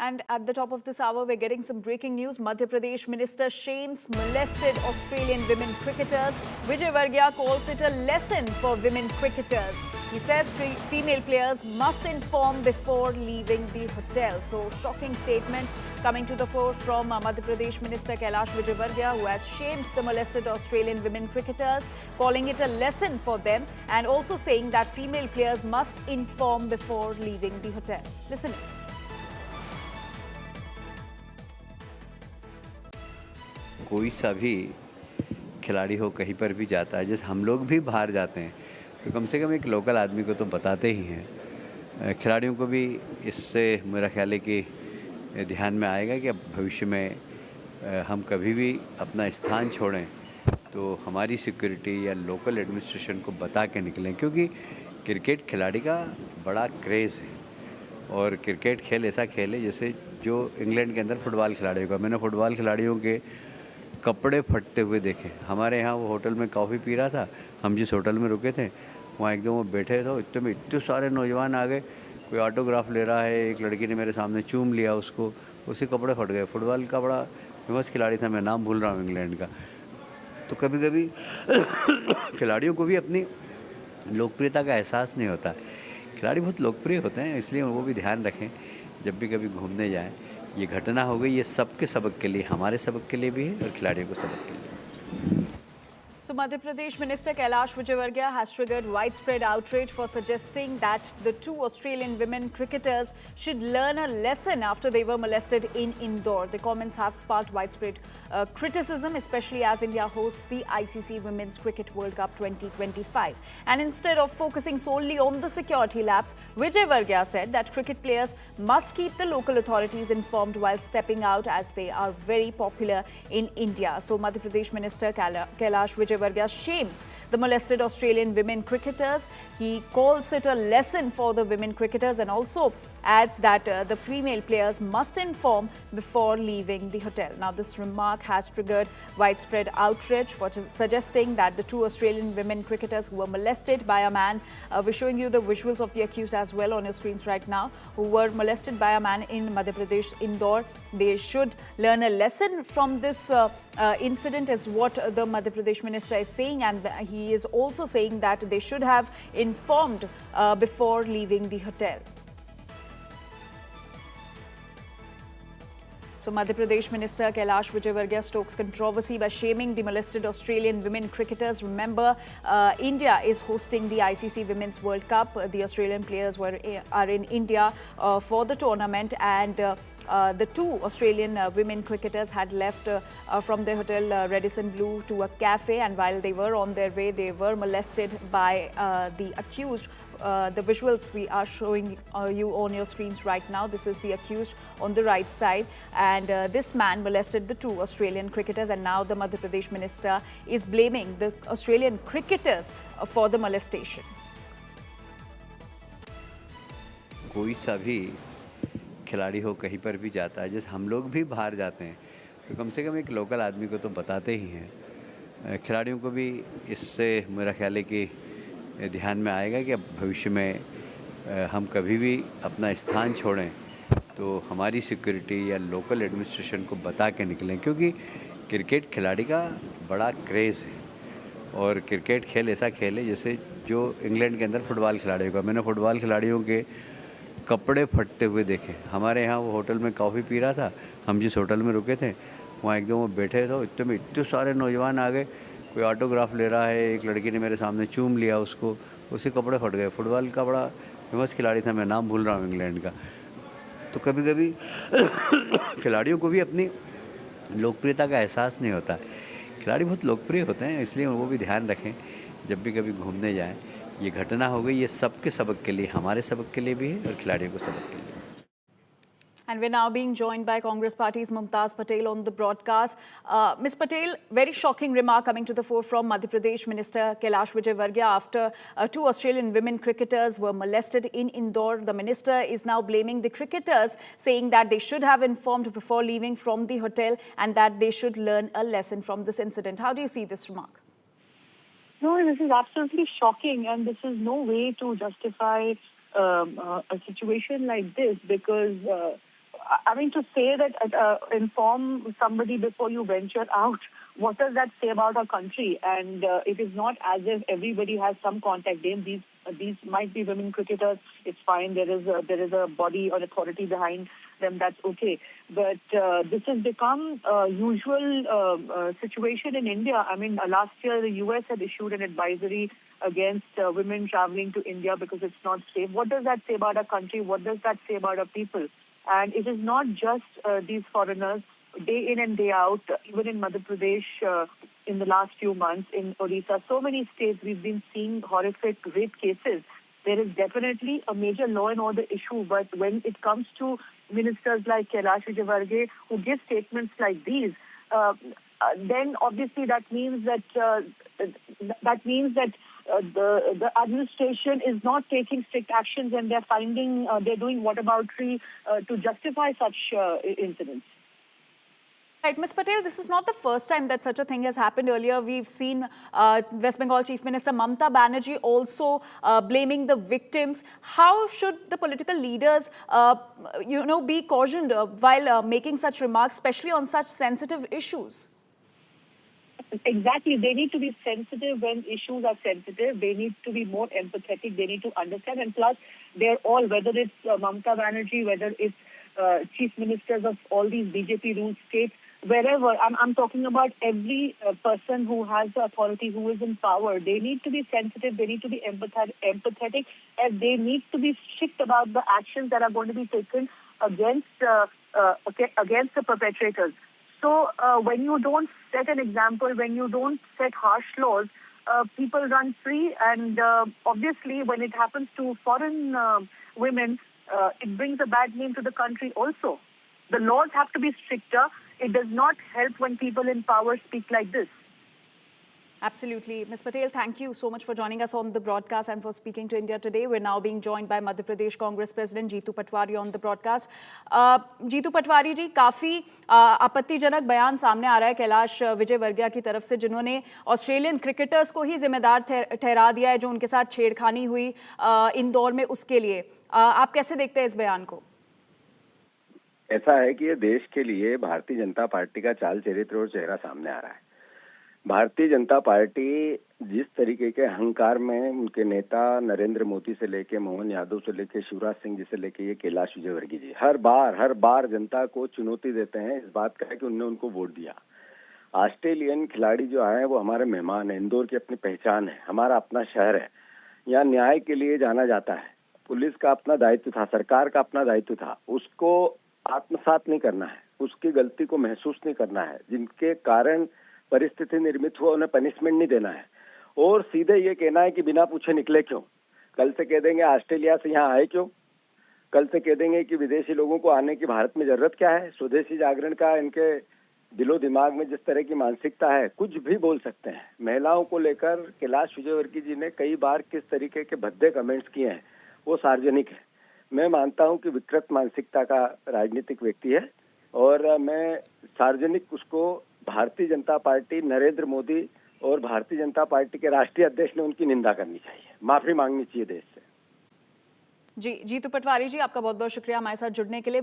And at the top of this hour, we're getting some breaking news. Madhya Pradesh Minister shames molested Australian women cricketers. Vijay Varghya calls it a lesson for women cricketers. He says female players must inform before leaving the hotel. So, shocking statement coming to the fore from Madhya Pradesh Minister Kailash Vijayvargiya, who has shamed the molested Australian women cricketers, calling it a lesson for them, and also saying that female players must inform before leaving the hotel. Listen in. कोई सा भी खिलाड़ी हो कहीं पर भी जाता है, जैसे हम लोग भी बाहर जाते हैं तो कम से कम एक लोकल आदमी को तो बताते ही हैं। खिलाड़ियों को भी इससे मेरा ख्याल है कि ध्यान में आएगा कि अब भविष्य में हम कभी भी अपना स्थान छोड़ें तो हमारी सिक्योरिटी या लोकल एडमिनिस्ट्रेशन को बता के निकलें, क्योंकि क्रिकेट खिलाड़ी का बड़ा क्रेज़ है और क्रिकेट खेल ऐसा खेल है जैसे जो इंग्लैंड के अंदर फुटबॉल खिलाड़ियों का, मैंने फुटबॉल खिलाड़ियों के कपड़े फटते हुए देखे। हमारे यहाँ वो होटल में कॉफ़ी पी रहा था, हम जिस होटल में रुके थे वहाँ एकदम वो बैठे थे, इतने में इतने सारे नौजवान आ गए, कोई ऑटोग्राफ ले रहा है, एक लड़की ने मेरे सामने चूम लिया उसको, उसके कपड़े फट गए। फुटबॉल का बड़ा फेमस खिलाड़ी था, मैं नाम भूल रहा हूँ इंग्लैंड का। तो कभी कभी खिलाड़ियों को भी अपनी लोकप्रियता का एहसास नहीं होता। खिलाड़ी बहुत लोकप्रिय होते हैं, इसलिए वो भी ध्यान रखें जब भी कभी घूमने जाएं। ये घटना हो गई, ये सबके सबक के लिए, हमारे सबक के लिए भी है और खिलाड़ियों को सबक के लिए। So, Madhya Pradesh Minister Kailash Vijayvargiya has triggered widespread outrage for suggesting that the two Australian women cricketers should learn a lesson after they were molested in Indore. The comments have sparked widespread criticism, especially as India hosts the ICC Women's Cricket World Cup 2025. And instead of focusing solely on the security lapse, Vijayvargiya said that cricket players must keep the local authorities informed while stepping out, as they are very popular in India. So, Madhya Pradesh Minister Kailash Vijayvargiya shames the molested Australian women cricketers. He calls it a lesson for the women cricketers and also adds that the female players must inform before leaving the hotel. Now, this remark has triggered widespread outrage for suggesting that the two Australian women cricketers who were molested by a man, we're showing you the visuals of the accused as well on your screens right now, who were molested by a man in Madhya Pradesh, Indore. They should learn a lesson from this incident, is what the Madhya Pradesh minister is saying, and he is also saying that they should have informed before leaving the hotel. So, Madhya Pradesh Minister Kailash Vijayvargiya stokes controversy by shaming the molested Australian women cricketers. Remember, India is hosting the ICC Women's World Cup. The Australian players are in India for the tournament, and the two Australian women cricketers had left from their hotel Radisson Blu to a cafe, and while they were on their way, they were molested by the accused. The visuals we are showing you on your screens right now. This is the accused on the right side, and this man molested the two Australian cricketers, and now the Madhya Pradesh minister is blaming the Australian cricketers for the molestation. कोई सा भी खिलाड़ी हो कहीं पर भी जाता है, जैसे हम लोग भी बाहर जाते हैं तो कम से कम एक लोकल आदमी को तो बताते ही हैं। खिलाड़ियों को भी इससे मेरा ख्याल है कि ध्यान में आएगा कि अब भविष्य में हम कभी भी अपना स्थान छोड़ें तो हमारी सिक्योरिटी या लोकल एडमिनिस्ट्रेशन को बता के निकलें, क्योंकि क्रिकेट खिलाड़ी का बड़ा क्रेज़ है और क्रिकेट खेल ऐसा खेल है जैसे जो इंग्लैंड के अंदर फुटबॉल खिलाड़ियों का, मैंने फुटबॉल खिलाड़ियों के कपड़े फटते हुए देखे। हमारे यहाँ वो होटल में कॉफ़ी पी रहा था, हम जिस होटल में रुके थे वहाँ एकदम वो बैठे थे, इतने में इतने सारे नौजवान आ गए, कोई ऑटोग्राफ ले रहा है, एक लड़की ने मेरे सामने चूम लिया उसको, उसके कपड़े फट गए। फुटबॉल का बड़ा फेमस खिलाड़ी था, मैं नाम भूल रहा हूँ इंग्लैंड का। तो कभी कभी खिलाड़ियों को भी अपनी लोकप्रियता का एहसास नहीं होता। खिलाड़ी बहुत लोकप्रिय होते हैं, इसलिए वो भी ध्यान रखें जब भी कभी घूमने जाएं। ये घटना हो गई, ये सबके सबक के लिए, हमारे सबक के लिए भी है और खिलाड़ियों को सबक के लिए। And we're now being joined by Congress Party's Mumtaz Patel on the broadcast. Ms. Patel, very shocking remark coming to the fore from Madhya Pradesh Minister Kailash Vijayvargiya after two Australian women cricketers were molested in Indore. The minister is now blaming the cricketers, saying that they should have informed before leaving from the hotel and that they should learn a lesson from this incident. How do you see this remark? No, this is absolutely shocking, and this is no way to justify a situation like this, because I mean, to say that inform somebody before you venture out, what does that say about our country? And it is not as if everybody has some contact. These might be women cricketers. It's fine. There is a body or authority behind them. That's okay. But this has become a usual situation in India. I mean, last year the US had issued an advisory against women traveling to India because it's not safe. What does that say about our country? What does that say about our people? And it is not just these foreigners. Day in and day out, even in Madhya Pradesh, in the last few months, in Odisha, so many states we've been seeing horrific rape cases. There is definitely a major law and order issue, but when it comes to ministers like Kailash Vijayvargiya who give statements like these, then obviously that means that the administration is not taking strict actions, and they're doing whataboutery to justify such incidents. Right, Ms. Patel, this is not the first time that such a thing has happened. Earlier, we've seen West Bengal Chief Minister Mamata Banerjee also blaming the victims. How should the political leaders, be cautioned while making such remarks, especially on such sensitive issues? Exactly. They need to be sensitive when issues are sensitive. They need to be more empathetic. They need to understand. And plus, they're all, whether it's Mamata Banerjee, whether it's chief ministers of all these BJP-ruled states, wherever, I'm talking about every person who has the authority, who is in power. They need to be sensitive. They need to be empathetic, and they need to be strict about the actions that are going to be taken against the perpetrators. So when you don't set an example, when you don't set harsh laws, people run free. And obviously, when it happens to foreign women, it brings a bad name to the country also. The laws have to be stricter. It does not help when people in power speak like this. Absolutely. Ms. Patel, thank you so much for joining us on the broadcast and for speaking to India Today. We're now being joined by Madhya Pradesh Congress President Jeetu Patwari on the broadcast. Jeetu Patwari जी, काफ़ी आपत्तिजनक बयान सामने आ रहा है कैलाश विजयवर्गीय की तरफ से, जिन्होंने ऑस्ट्रेलियन क्रिकेटर्स को ही जिम्मेदार ठहरा दिया है जो उनके साथ छेड़खानी हुई इंदौर में, उसके लिए। आप कैसे देखते हैं इस बयान को? ऐसा है कि ये देश के लिए भारतीय जनता पार्टी का चाल चरित्र और चेहरा सामने आ रहा है। भारतीय जनता पार्टी जिस तरीके के अहंकार में उनके नेता नरेंद्र मोदी से लेके मोहन यादव से लेके शिवराज सिंह जी से लेके ये कैलाश विजयवर्गीय जी हर बार जनता को चुनौती देते हैं इस बात का कि उन्होंने उनको वोट दिया। ऑस्ट्रेलियन खिलाड़ी जो आए हैं वो हमारे मेहमान हैं, इंदौर की अपनी पहचान है, हमारा अपना शहर है, यहाँ न्याय के लिए जाना जाता है। पुलिस का अपना दायित्व था, सरकार का अपना दायित्व था, उसको आत्मसात नहीं करना है, उसकी गलती को महसूस नहीं करना है, जिनके कारण परिस्थिति निर्मित हुआ उन्हें पनिशमेंट नहीं देना है, और सीधे ये कहना है कि बिना पूछे निकले क्यों। कल से कह देंगे ऑस्ट्रेलिया से यहाँ आए क्यों, कल से कह देंगे कि विदेशी लोगों को आने की भारत में जरूरत क्या है। स्वदेशी जागरण का इनके दिलो दिमाग में जिस तरह की मानसिकता है, कुछ भी बोल सकते हैं। महिलाओं को लेकर कैलाश विजयवर्गीय जी ने कई बार किस तरीके के भद्दे कमेंट्स किए हैं वो सार्वजनिक है। मैं मानता हूं कि विकृत मानसिकता का राजनीतिक व्यक्ति है, और मैं सार्वजनिक उसको भारतीय जनता पार्टी, नरेंद्र मोदी और भारतीय जनता पार्टी के राष्ट्रीय अध्यक्ष ने उनकी निंदा करनी चाहिए, माफी मांगनी चाहिए देश से। जी, जीतू पटवारी जी, आपका बहुत बहुत शुक्रिया हमारे साथ जुड़ने के लिए।